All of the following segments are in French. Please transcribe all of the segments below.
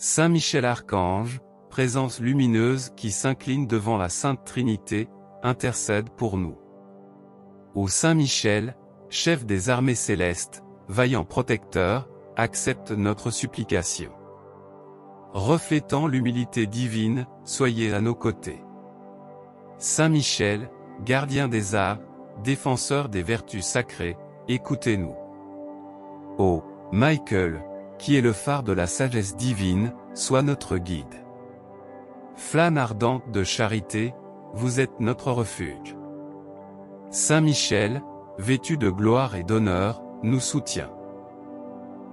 Saint Michel Archange, présence lumineuse qui s'incline devant la Sainte Trinité, intercède pour nous. Ô Saint Michel, chef des armées célestes, vaillant protecteur, accepte notre supplication. Reflétant l'humilité divine, soyez à nos côtés. Saint Michel, gardien des arts, défenseur des vertus sacrées, écoutez-nous. Ô Michael, qui est le phare de la sagesse divine, sois notre guide. Flamme ardente de charité, vous êtes notre refuge. Saint Michel, vêtu de gloire et d'honneur, nous soutient.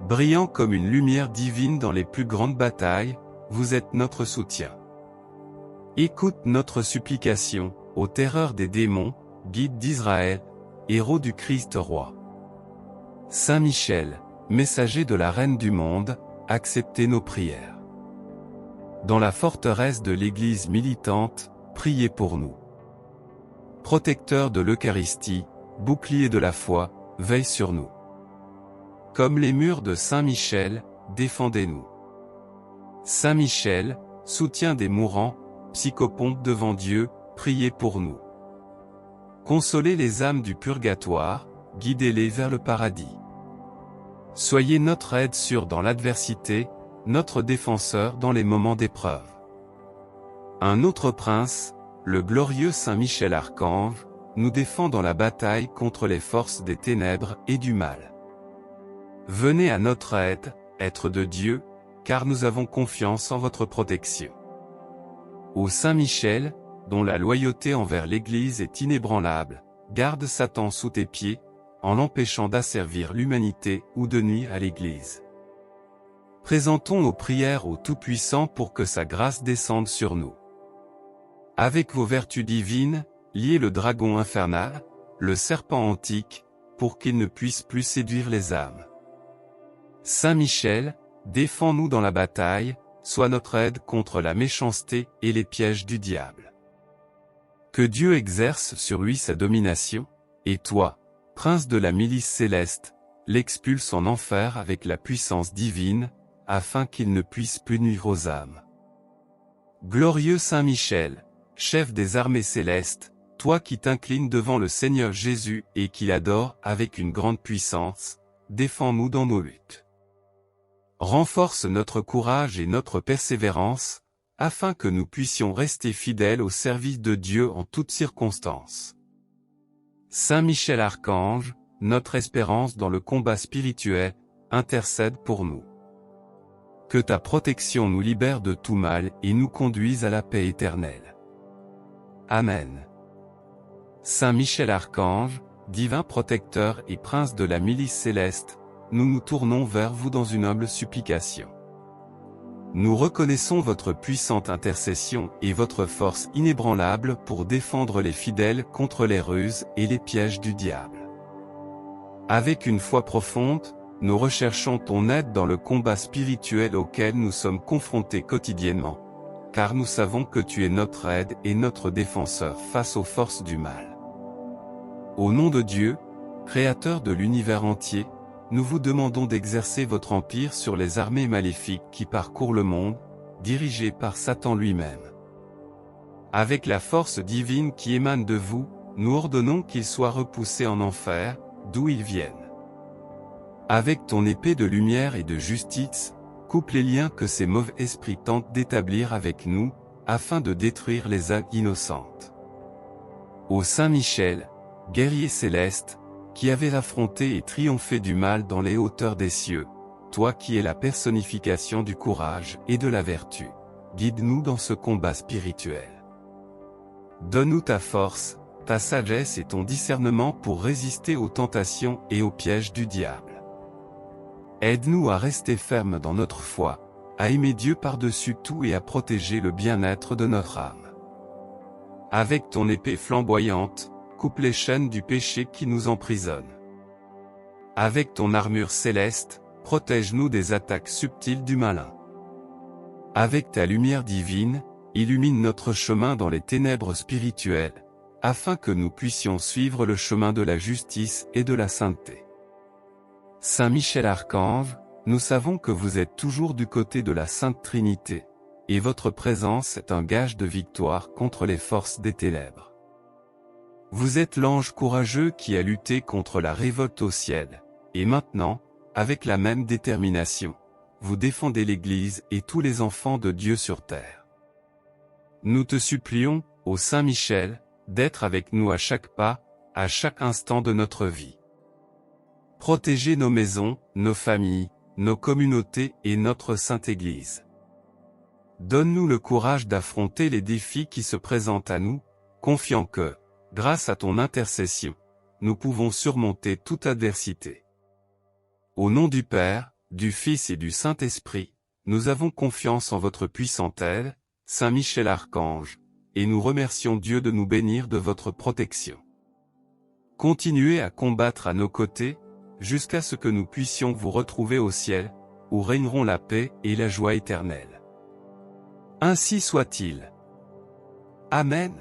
Brillant comme une lumière divine dans les plus grandes batailles, vous êtes notre soutien. Écoute notre supplication, ô terreur des démons, guide d'Israël, héros du Christ roi. Saint Michel, messager de la Reine du monde, acceptez nos prières. Dans la forteresse de l'Église militante, priez pour nous. Protecteur de l'Eucharistie, bouclier de la foi, veille sur nous. Comme les murs de Saint Michel, défendez-nous. Saint Michel, soutien des mourants, psychopompe devant Dieu, priez pour nous. Consolez les âmes du purgatoire, guidez-les vers le paradis. Soyez notre aide sûre dans l'adversité, notre défenseur dans les moments d'épreuve. Un autre prince, le glorieux Saint Michel Archange, nous défend dans la bataille contre les forces des ténèbres et du mal. Venez à notre aide, êtres de Dieu, car nous avons confiance en votre protection. Ô Saint Michel, dont la loyauté envers l'Église est inébranlable, garde Satan sous tes pieds, en l'empêchant d'asservir l'humanité ou de nuire à l'Église. Présentons nos prières au Tout-Puissant pour que sa grâce descende sur nous. Avec vos vertus divines, liez le dragon infernal, le serpent antique, pour qu'il ne puisse plus séduire les âmes. Saint Michel, défends-nous dans la bataille, sois notre aide contre la méchanceté et les pièges du diable. Que Dieu exerce sur lui sa domination, et toi, prince de la milice céleste, l'expulse en enfer avec la puissance divine, afin qu'il ne puisse plus nuire aux âmes. Glorieux Saint Michel, chef des armées célestes, toi qui t'inclines devant le Seigneur Jésus et qui l'adore avec une grande puissance, défends-nous dans nos luttes. Renforce notre courage et notre persévérance, afin que nous puissions rester fidèles au service de Dieu en toutes circonstances. Saint Michel Archange, notre espérance dans le combat spirituel, intercède pour nous. Que ta protection nous libère de tout mal et nous conduise à la paix éternelle. Amen. Saint Michel Archange, divin protecteur et prince de la milice céleste, nous nous tournons vers vous dans une humble supplication. Nous reconnaissons votre puissante intercession et votre force inébranlable pour défendre les fidèles contre les ruses et les pièges du diable. Avec une foi profonde, nous recherchons ton aide dans le combat spirituel auquel nous sommes confrontés quotidiennement, car nous savons que tu es notre aide et notre défenseur face aux forces du mal. Au nom de Dieu, Créateur de l'univers entier, nous vous demandons d'exercer votre empire sur les armées maléfiques qui parcourent le monde, dirigées par Satan lui-même. Avec la force divine qui émane de vous, nous ordonnons qu'ils soient repoussés en enfer, d'où ils viennent. Avec ton épée de lumière et de justice, coupe les liens que ces mauvais esprits tentent d'établir avec nous, afin de détruire les âmes innocentes. Ô Saint Michel, guerrier céleste, qui avait affronté et triomphé du mal dans les hauteurs des cieux, toi qui es la personnification du courage et de la vertu, guide-nous dans ce combat spirituel. Donne-nous ta force, ta sagesse et ton discernement pour résister aux tentations et aux pièges du diable. Aide-nous à rester fermes dans notre foi, à aimer Dieu par-dessus tout et à protéger le bien-être de notre âme. Avec ton épée flamboyante, coupe les chaînes du péché qui nous emprisonnent. Avec ton armure céleste, protège-nous des attaques subtiles du malin. Avec ta lumière divine, illumine notre chemin dans les ténèbres spirituelles, afin que nous puissions suivre le chemin de la justice et de la sainteté. Saint Michel Archange, nous savons que vous êtes toujours du côté de la Sainte Trinité, et votre présence est un gage de victoire contre les forces des ténèbres. Vous êtes l'ange courageux qui a lutté contre la révolte au ciel, et maintenant, avec la même détermination, vous défendez l'Église et tous les enfants de Dieu sur terre. Nous te supplions, ô Saint Michel, d'être avec nous à chaque pas, à chaque instant de notre vie. Protégez nos maisons, nos familles, nos communautés et notre Sainte Église. Donne-nous le courage d'affronter les défis qui se présentent à nous, confiant que, grâce à ton intercession, nous pouvons surmonter toute adversité. Au nom du Père, du Fils et du Saint-Esprit, nous avons confiance en votre puissante aide, Saint Michel Archange, et nous remercions Dieu de nous bénir de votre protection. Continuez à combattre à nos côtés, jusqu'à ce que nous puissions vous retrouver au ciel, où régneront la paix et la joie éternelle. Ainsi soit-il. Amen.